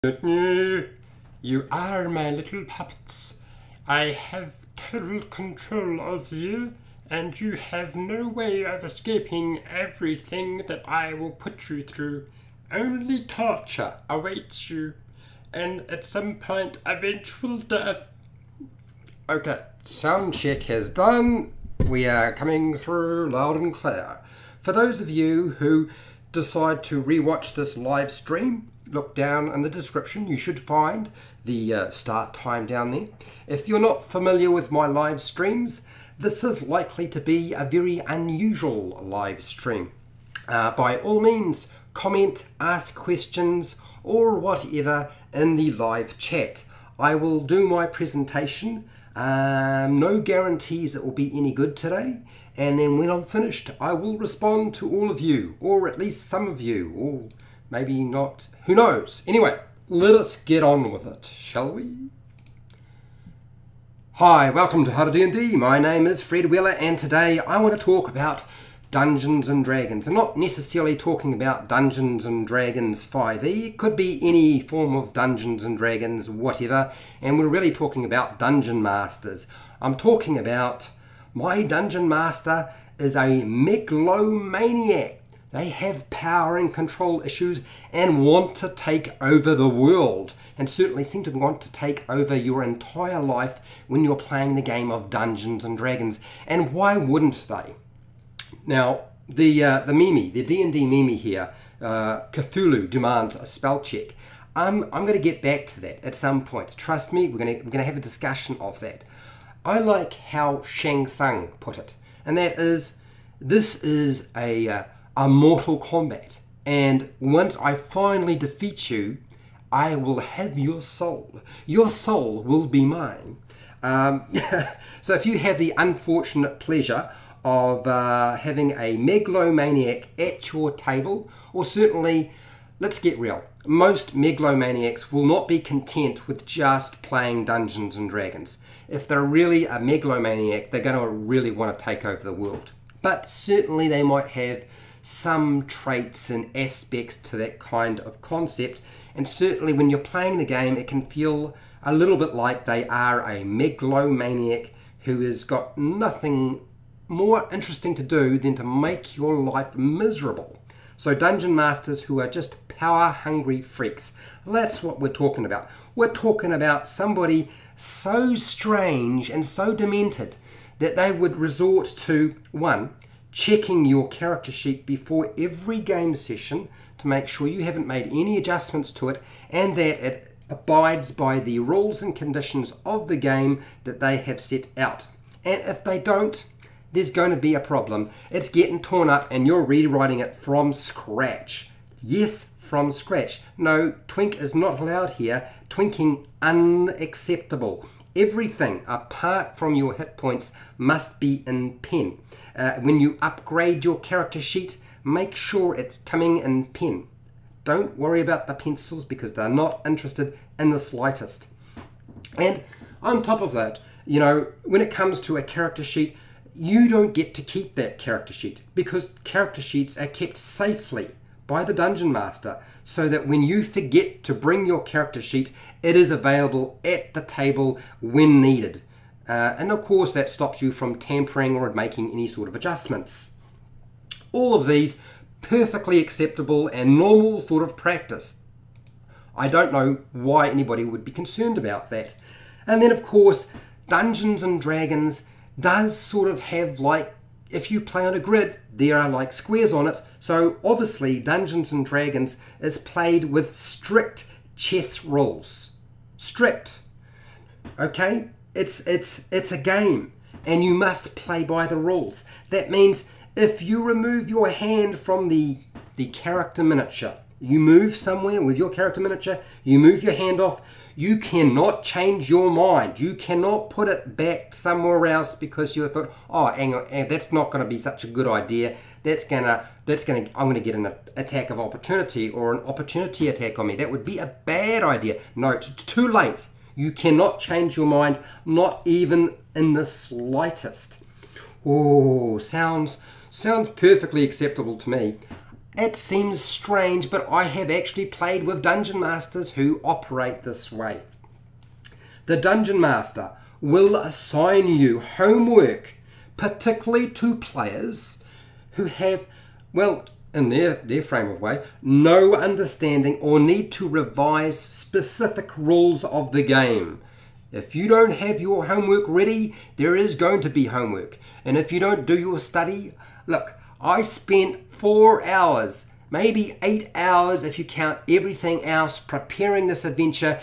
You are my little puppets. I have total control of you, and you have no way of escaping everything that I will put you through. Only torture awaits you, and at some point, eventual death. Okay, sound check has done. We are coming through loud and clear. For those of you who decide to rewatch this live stream, look down in the description. You should find the start time down there. If you're not familiar with my live streams, this is likely to be a very unusual live stream. By all means, comment, ask questions, or whatever in the live chat. I will do my presentation. No guarantees it will be any good today. And then when I'm finished, I will respond to all of you, or at least some of you, or maybe not, who knows. Anyway, let us get on with it, shall we? Hi, welcome to HowtoDandD. My name is Fred Wheeler, and today I want to talk about Dungeons and Dragons. I'm not necessarily talking about Dungeons and Dragons 5e. It could be any form of Dungeons and Dragons, whatever. And we're really talking about Dungeon Masters. I'm talking about my Dungeon Master is a Megalomaniac. They have power and control issues and want to take over the world, and certainly seem to want to take over your entire life when you're playing the game of Dungeons and Dragons. And why wouldn't they? Now, the D&D meme here, Cthulhu demands a spell check. I'm going to get back to that at some point. Trust me, we're going to have a discussion of that. I like how Shang Tsung put it, and that is, this is a mortal combat, and once I finally defeat you, I will have your soul. Your soul will be mine. So if you have the unfortunate pleasure of having a megalomaniac at your table, or certainly, let's get real, most megalomaniacs will not be content with just playing Dungeons and Dragons. If they're really a megalomaniac, they're going to really want to take over the world. But certainly they might have some traits and aspects to that kind of concept, and certainly when you're playing the game, it can feel a little bit like they are a megalomaniac who has got nothing more interesting to do than to make your life miserable. So Dungeon Masters who are just power-hungry freaks, that's what we're talking about. We're talking about somebody so strange and so demented that they would resort to, one, checking your character sheet before every game session to make sure you haven't made any adjustments to it and that it abides by the rules and conditions of the game that they have set out. And if they don't, there's going to be a problem. It's getting torn up and you're rewriting it from scratch. Yes, from scratch. No, twink is not allowed here. Twinking unacceptable. Everything apart from your hit points must be in pen. When you upgrade your character sheet, make sure it's coming in pen. Don't worry about the pencils because they're not interested in the slightest. And on top of that, you know, when it comes to a character sheet, you don't get to keep that character sheet because character sheets are kept safely by the Dungeon Master so that when you forget to bring your character sheet, it is available at the table when needed. And of course that stops you from tampering or making any sort of adjustments. All of these perfectly acceptable and normal sort of practice. I don't know why anybody would be concerned about that. And then of course Dungeons and Dragons does sort of have, like, if you play on a grid, there are like squares on it. So obviously Dungeons and Dragons is played with strict chess rules. Strict. Okay? It's a game and you must play by the rules. That means if you remove your hand from the character miniature, you move somewhere with your character miniature, you move your hand off, you cannot change your mind. You cannot put it back somewhere else because you thought, oh, hang on, that's not going to be such a good idea. I'm going to get an attack of opportunity or an opportunity attack on me. That would be a bad idea. No, it's too late. You cannot change your mind, not even in the slightest. Oh, sounds perfectly acceptable to me. It seems strange, but I have actually played with Dungeon Masters who operate this way. The Dungeon Master will assign you homework, particularly to players who have, well, in their frame of way, no understanding or need to revise specific rules of the game. If you don't have your homework ready, there is going to be homework. And if you don't do your study, look, I spent 4 hours, maybe 8 hours if you count everything else, preparing this adventure.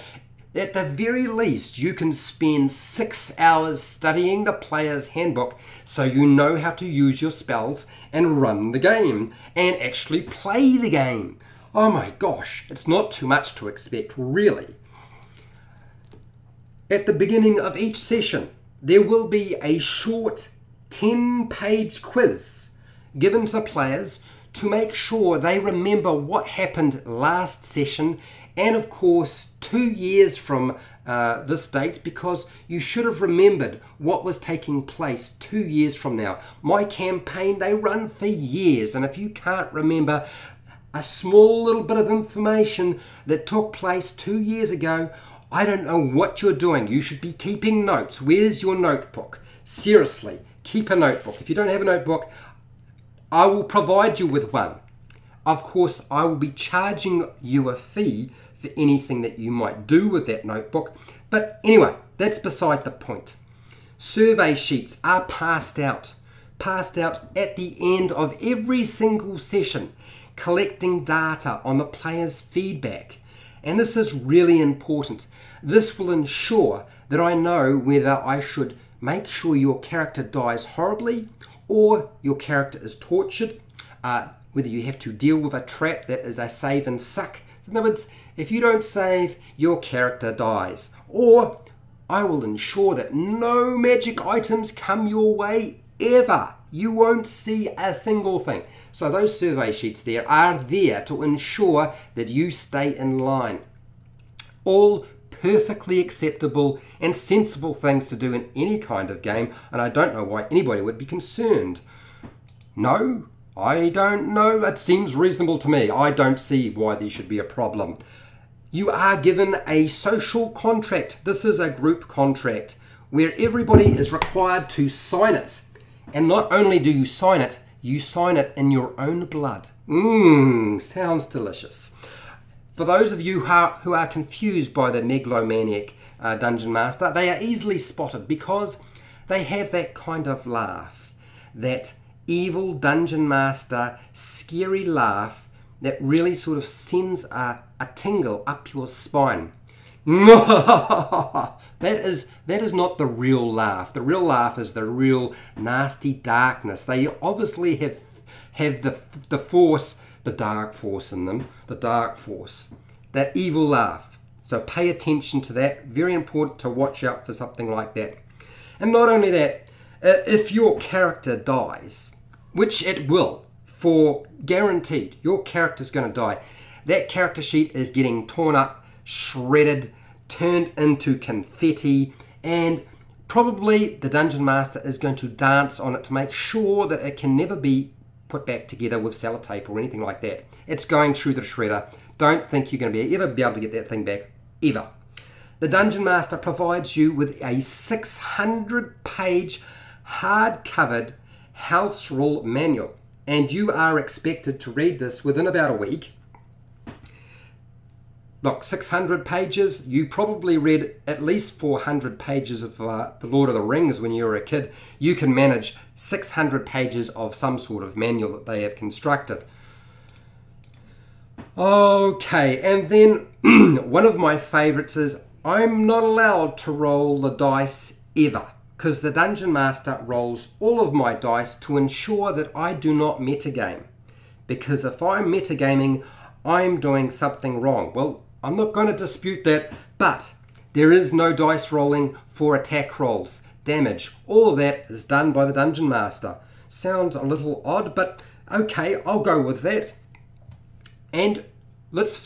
At the very least, you can spend 6 hours studying the player's handbook so you know how to use your spells and run the game and actually play the game. Oh my gosh, it's not too much to expect, really. At the beginning of each session, there will be a short 10-page quiz given to the players to make sure they remember what happened last session, and of course 2 years from this date, because you should have remembered what was taking place 2 years from now. My campaign, they run for years, and if you can't remember a small little bit of information that took place 2 years ago, I don't know what you're doing. You should be keeping notes. Where's your notebook? Seriously, keep a notebook. If you don't have a notebook, I will provide you with one. Of course, I will be charging you a fee for anything that you might do with that notebook. But anyway, that's beside the point. Survey sheets are passed out at the end of every single session, collecting data on the player's feedback. And this is really important. This will ensure that I know whether I should make sure your character dies horribly or your character is tortured, whether you have to deal with a trap that is a save and suck. In other words, if you don't save, your character dies. Or I will ensure that no magic items come your way ever. You won't see a single thing. So those survey sheets there are there to ensure that you stay in line. All perfectly acceptable and sensible things to do in any kind of game, and I don't know why anybody would be concerned. No, I don't know. It seems reasonable to me. I don't see why there should be a problem. You are given a social contract. This is a group contract where everybody is required to sign it. And not only do you sign it in your own blood. Sounds delicious. For those of you who are confused by the Megalomaniac Dungeon Master, they are easily spotted because they have that kind of laugh, that evil Dungeon Master scary laugh that really sort of sends a tingle up your spine. That is not the real laugh. The real laugh is the real nasty darkness. They obviously have the force, the dark force in them, the dark force, that evil laugh. So pay attention to that. Very important to watch out for something like that. And not only that, if your character dies, which it will, for guaranteed, your character's going to die. That character sheet is getting torn up, shredded, turned into confetti, and probably the Dungeon Master is going to dance on it to make sure that it can never be put back together with sellotape or anything like that. It's going through the shredder. Don't think you're going to ever be able to get that thing back, ever. The Dungeon Master provides you with a 600-page hard-covered house rule manual, and you are expected to read this within about a week. Look, 600 pages, you probably read at least 400 pages of The Lord of the Rings when you were a kid. You can manage 600 pages of some sort of manual that they have constructed. Okay, and then one of my favorites is I'm not allowed to roll the dice ever, because the Dungeon Master rolls all of my dice to ensure that I do not metagame. Because if I'm metagaming, I'm doing something wrong. Well, I'm not going to dispute that, but there is no dice rolling for attack rolls, damage. All of that is done by the Dungeon Master. Sounds a little odd, but okay, I'll go with that. And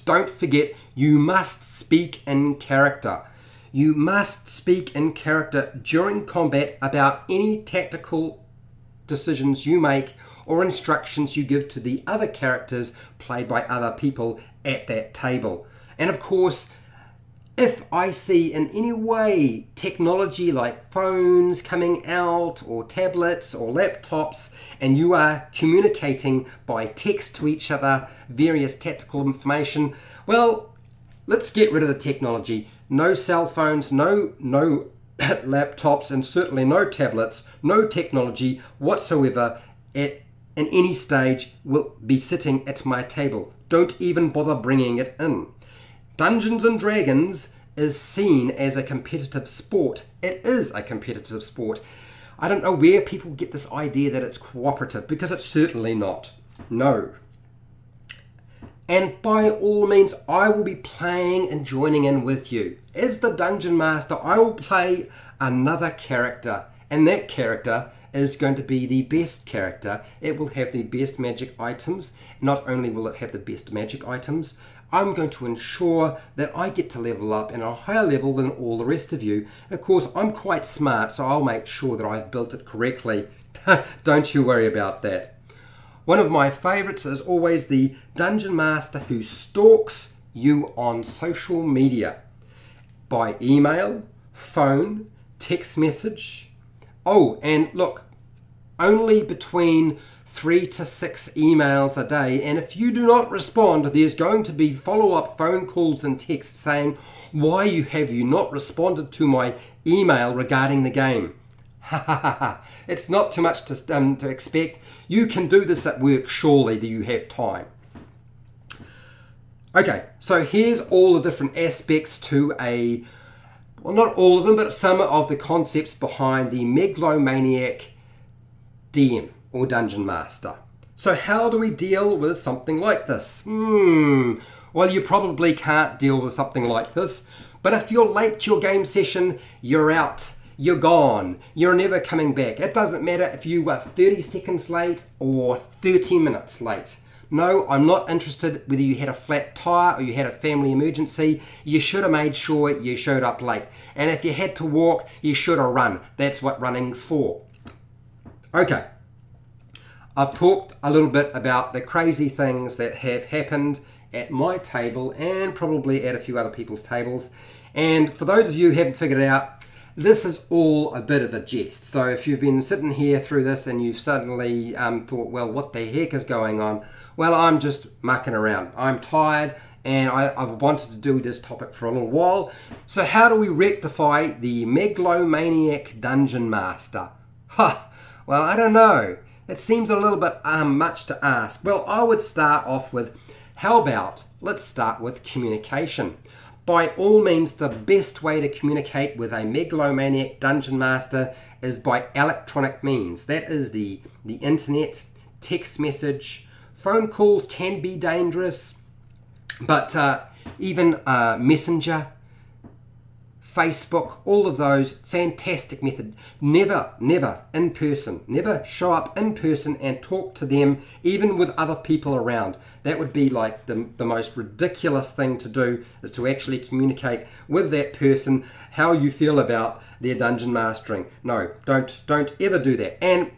don't forget, you must speak in character. You must speak in character during combat about any tactical decisions you make or instructions you give to the other characters played by other people at that table. And of course, if I see in any way technology like phones coming out, or tablets or laptops, and you are communicating by text to each other various tactical information, well, let's get rid of the technology. No cell phones, no laptops, and certainly no tablets, no technology whatsoever in any stage will be sitting at my table. Don't even bother bringing it in. Dungeons and Dragons is seen as a competitive sport. It is a competitive sport. I don't know where people get this idea that it's cooperative, because it's certainly not. No. And by all means, I will be playing and joining in with you. As the Dungeon Master, I will play another character, and that character is going to be the best character. It will have the best magic items. Not only will it have the best magic items, I'm going to ensure that I get to level up in a higher level than all the rest of you. And of course, I'm quite smart, so I'll make sure that I've built it correctly. Don't you worry about that. One of my favorites is always the Dungeon Master who stalks you on social media. By email, phone, text message. Oh, and look, only between 3 to 6 emails a day, and if you do not respond, there's going to be follow-up phone calls and texts saying, why have you not responded to my email regarding the game? Ha ha ha ha. It's not too much to expect. You can do this at work, surely, that you have time. Okay, so here's all the different aspects to well, not all of them, but some of the concepts behind the Megalomaniac DM, or Dungeon Master. So how do we deal with something like this? Well, you probably can't deal with something like this, but if you're late to your game session, you're out, you're gone, you're never coming back. It doesn't matter if you were 30 seconds late or 30 minutes late. No, I'm not interested whether you had a flat tire or you had a family emergency. You should have made sure you showed up late. And if you had to walk, you should have run. That's what running's for. Okay. I've talked a little bit about the crazy things that have happened at my table and probably at a few other people's tables. And for those of you who haven't figured it out, this is all a bit of a jest. So if you've been sitting here through this and you've suddenly thought, well, what the heck is going on? Well, I'm just mucking around. I'm tired and I've wanted to do this topic for a little while. So how do we rectify the Megalomaniac Dungeon Master? Well, I don't know. It seems a little bit much to ask. Well, I would start off with, let's start with communication. By all means, the best way to communicate with a Megalomaniac Dungeon Master is by electronic means. That is the internet, text message. Phone calls can be dangerous, but even Messenger, Facebook, all of those, fantastic method. Never in person. Never show up in person and talk to them, even with other people around. That would be like the most ridiculous thing to do, is to actually communicate with that person how you feel about their dungeon mastering. No, don't ever do that. And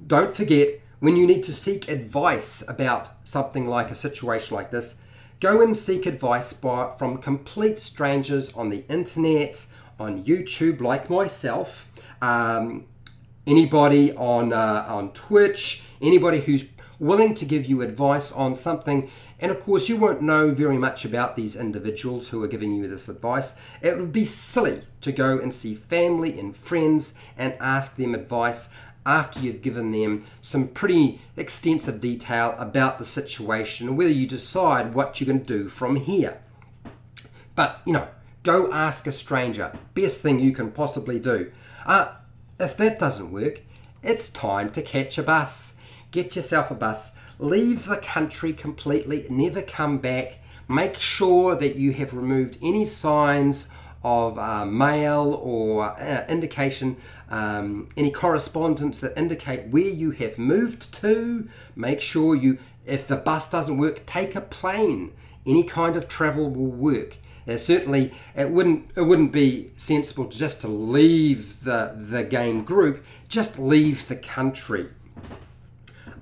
don't forget, when you need to seek advice about something like a situation like this, go and seek advice from complete strangers on the internet, on YouTube like myself, anybody on Twitch, anybody who's willing to give you advice on something. And of course, you won't know very much about these individuals who are giving you this advice. It would be silly to go and see family and friends and ask them advice after you've given them some pretty extensive detail about the situation and whether you decide what you're going to do from here. But, go ask a stranger. Best thing you can possibly do. If that doesn't work, it's time to catch a bus. Get yourself a bus. Leave the country completely. Never come back. Make sure that you have removed any signs of mail or indication, any correspondence that indicate where you have moved to. Make sure if the bus doesn't work, take a plane. Any kind of travel will work. Certainly, it wouldn't be sensible just to leave the game group. Just leave the country.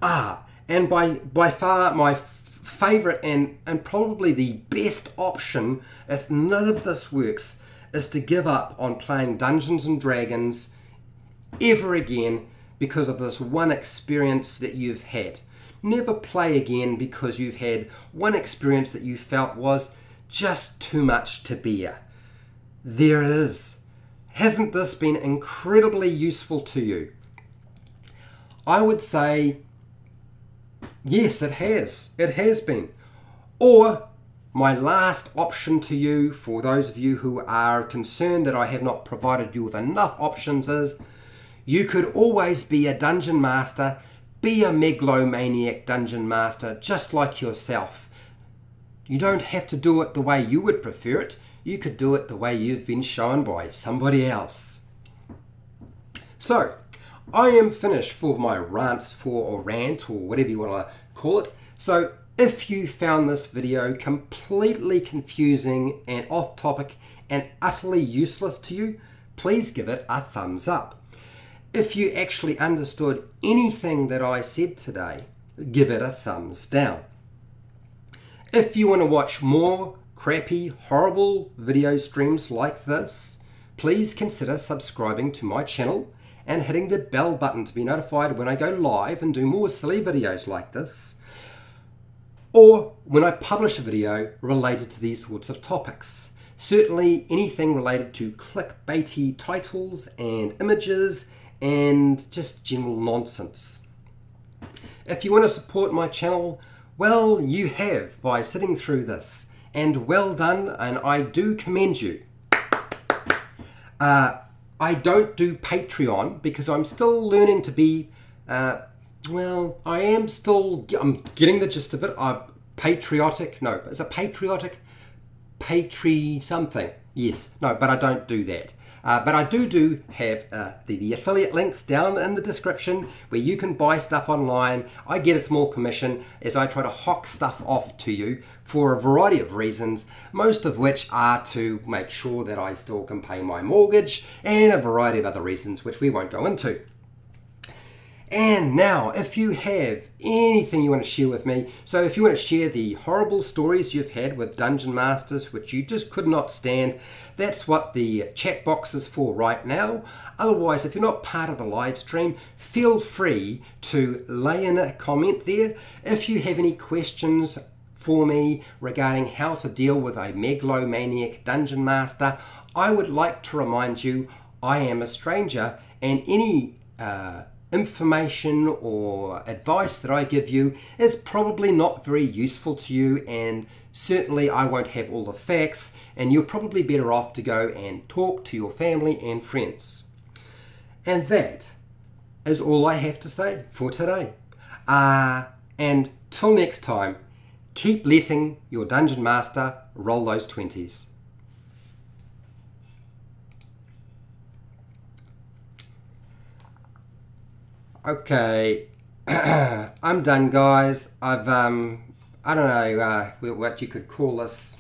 And by far my favourite and probably the best option, if none of this works, is to give up on playing Dungeons and Dragons ever again because of this one experience that you've had. Never play again because you've had one experience that you felt was just too much to bear. There it is. Hasn't this been incredibly useful to you? I would say, yes, it has. It has been. Or my last option to you, for those of you who are concerned that I have not provided you with enough options, is you could always be a dungeon master, be a megalomaniac dungeon master, just like yourself. You don't have to do it the way you would prefer it. You could do it the way you've been shown by somebody else. So, I am finished for my rant or whatever you want to call it. So, if you found this video completely confusing and off topic and utterly useless to you, please give it a thumbs up. If you actually understood anything that I said today, give it a thumbs down. If you want to watch more crappy, horrible video streams like this, please consider subscribing to my channel and hitting the bell button to be notified when I go live and do more silly videos like this, or when I publish a video related to these sorts of topics. Certainly anything related to clickbaity titles and images and just general nonsense. If you want to support my channel, well, you have by sitting through this, and well done, and I do commend you. I don't do Patreon because I'm still learning to be, well, I'm getting the gist of it. Patriotic, no, is it patriotic? Something, yes, no, but I don't do that. But I do have the affiliate links down in the description where you can buy stuff online. I get a small commission as I try to hawk stuff off to you for a variety of reasons, most of which are to make sure that I still can pay my mortgage and a variety of other reasons which we won't go into. And now, if you have anything you want to share with me, so if you want to share the horrible stories you've had with Dungeon Masters which you just could not stand, that's what the chat box is for right now. Otherwise, if you're not part of the live stream, feel free to lay in a comment there. If you have any questions for me regarding how to deal with a megalomaniac dungeon master, I would like to remind you I am a stranger, and any information or advice that I give you is probably not very useful to you, and certainly I won't have all the facts, and you're probably better off to go and talk to your family and friends. And that is all I have to say for today. And till next time, keep letting your Dungeon Master roll those 20s. Okay, I'm done, guys. I've I don't know what you could call this.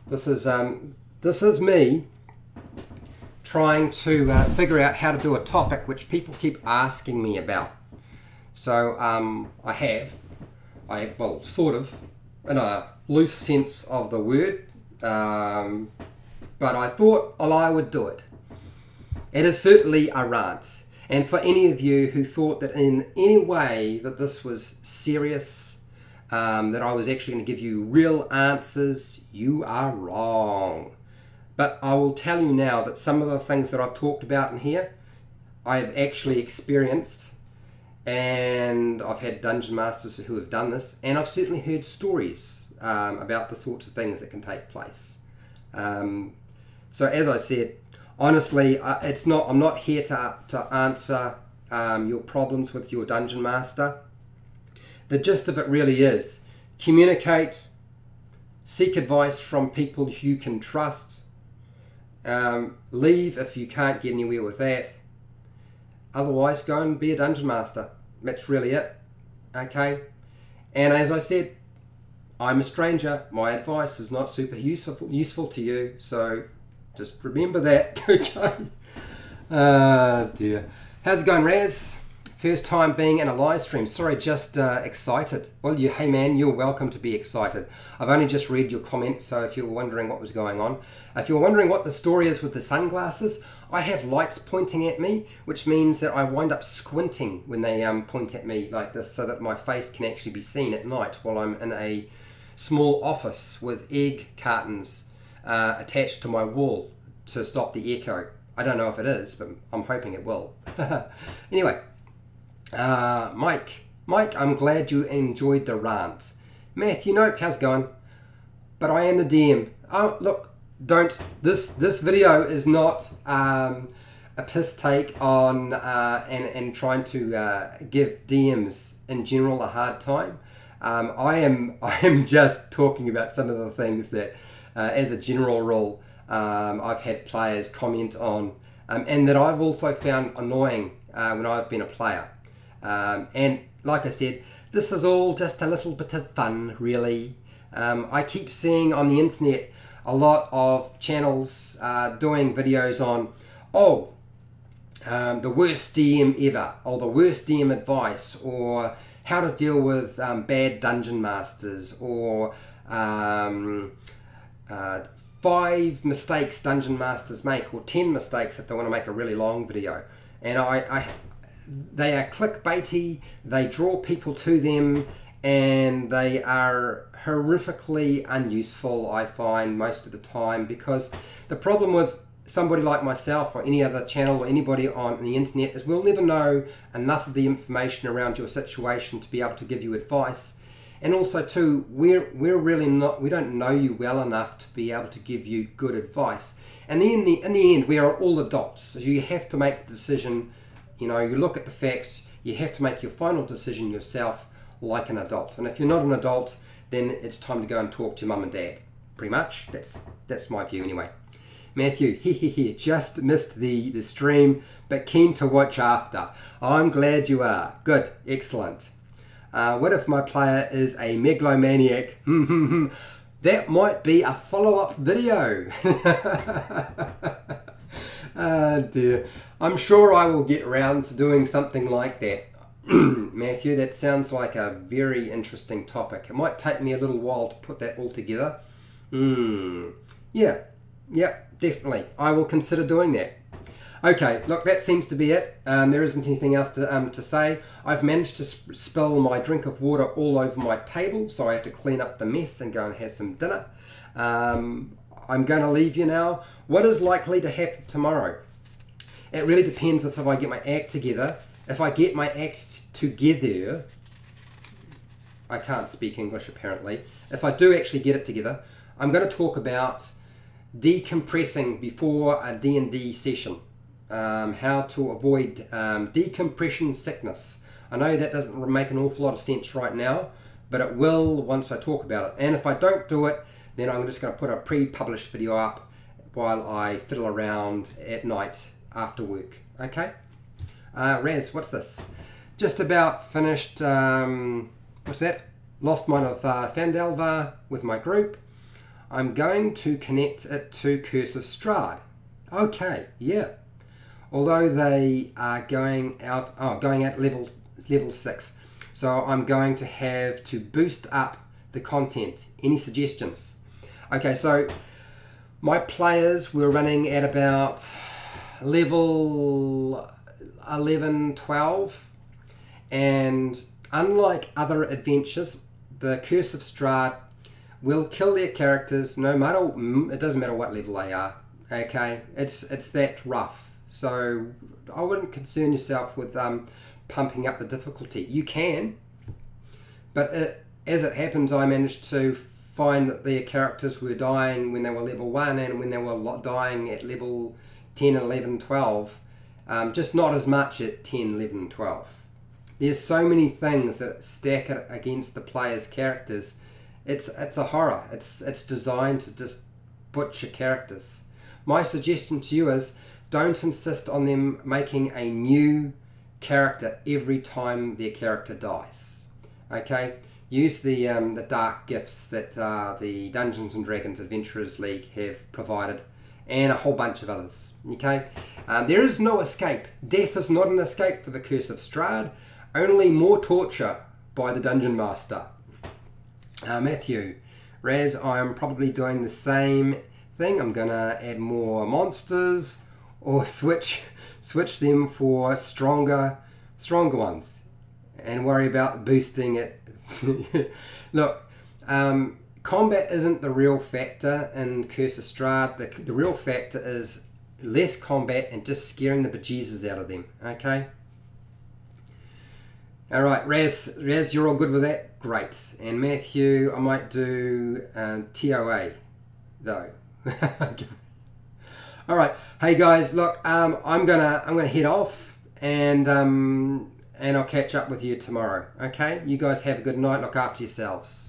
This is me trying to figure out how to do a topic which people keep asking me about. So well, sort of in a loose sense of the word, but I thought I would do it. It is certainly a rant. And for any of you who thought that in any way that this was serious, that I was actually going to give you real answers, you are wrong. But I will tell you now that some of the things that I've talked about in here, I've actually experienced, and I've had Dungeon Masters who have done this, and I've certainly heard stories about the sorts of things that can take place. So as I said, honestly, I'm not here to answer your problems with your Dungeon Master. The gist of it really is communicate, seek advice from people you can trust, leave if you can't get anywhere with that. Otherwise, go and be a Dungeon Master. That's really it. Okay? And as I said, I'm a stranger. My advice is not super useful to you, so just remember that. Okay. Dear. How's it going, Raz? First time being in a live stream. Sorry, just excited. Well, hey man, you're welcome to be excited. I've only just read your comment, so if you're wondering what was going on. If you're wondering what the story is with the sunglasses, I have lights pointing at me, which means that I wind up squinting when they point at me like this, so that my face can actually be seen at night while I'm in a small office with egg cartons attached to my wall to stop the echo. I don't know if it is, but I'm hoping it will. Anyway. Mike, I'm glad you enjoyed the rant. Matthew, nope, how's it going? But I am the DM. Oh, look, this video is not a piss take on and trying to give DMs in general a hard time. I am just talking about some of the things that, as a general rule, I've had players comment on, and that I've also found annoying when I've been a player. And like I said, this is all just a little bit of fun, really. I keep seeing on the internet a lot of channels doing videos on, the worst DM ever, or the worst DM advice, or how to deal with bad dungeon masters, or 5 mistakes dungeon masters make, or 10 mistakes if they want to make a really long video. And they are clickbaity, they draw people to them, and they are horrifically unuseful, I find, most of the time, because the problem with somebody like myself or any other channel or anybody on the internet is we'll never know enough of the information around your situation to be able to give you advice. And also too, we're really not, we don't know you well enough to be able to give you good advice. And in the end, we are all adults, so you have to make the decision. You know, you look at the facts, you have to make your final decision yourself like an adult. And if you're not an adult, then it's time to go and talk to mum and dad. Pretty much, that's my view anyway. Matthew, just missed the stream, but keen to watch after. I'm glad you are. Good, excellent. What if my player is a megalomaniac? That might be a follow-up video. Oh dear. I'm sure I will get around to doing something like that. Matthew, that sounds like a very interesting topic. It might take me a little while to put that all together. Yeah, definitely. I will consider doing that. Okay, look, that seems to be it. There isn't anything else to say. I've managed to spill my drink of water all over my table, so I have to clean up the mess and go and have some dinner. I'm going to leave you now. What is likely to happen tomorrow? It really depends if I get my act together. If I get my act together, I can't speak English apparently. If I do actually get it together, I'm going to talk about decompressing before a D&D session. How to avoid decompression sickness. I know that doesn't make an awful lot of sense right now, but it will once I talk about it. And if I don't do it, then I'm just going to put a pre-published video up while I fiddle around at night after work. Okay? Raz, what's this? Just about finished, what's that? Lost Mine of Phandelver with my group. I'm going to connect it to Curse of Strahd. Okay, yeah. Although they are going out level 6. So I'm going to have to boost up the content. Any suggestions? Okay, so my players were running at about level 11, 12. And unlike other adventures, the Curse of Strahd will kill their characters no matter, it doesn't matter what level they are. Okay, it's that rough. So I wouldn't concern yourself with pumping up the difficulty. You can, but as it happens, I managed to find that their characters were dying when they were level 1 and when they were dying at level 10, 11, 12. Just not as much at 10, 11, 12. There's so many things that stack against the player's characters. It's a horror. It's designed to just butcher characters. My suggestion to you is don't insist on them making a new character every time their character dies. Okay? Use the dark gifts that the Dungeons and Dragons Adventurers League have provided, and a whole bunch of others. Okay, there is no escape. Death is not an escape for the Curse of Strahd, only more torture by the Dungeon Master. Matthew, Raz, I'm probably doing the same thing. I'm gonna add more monsters or switch them for stronger ones and worry about boosting it. Look, combat isn't the real factor in Curse of Strahd. The real factor is less combat and just scaring the bejesus out of them. Okay. All right, Raz, you're all good with that? Great. And Matthew, I might do TOA though. All right. Hey guys, look, I'm gonna head off, and I'll catch up with you tomorrow. Okay. You guys have a good night. Look after yourselves.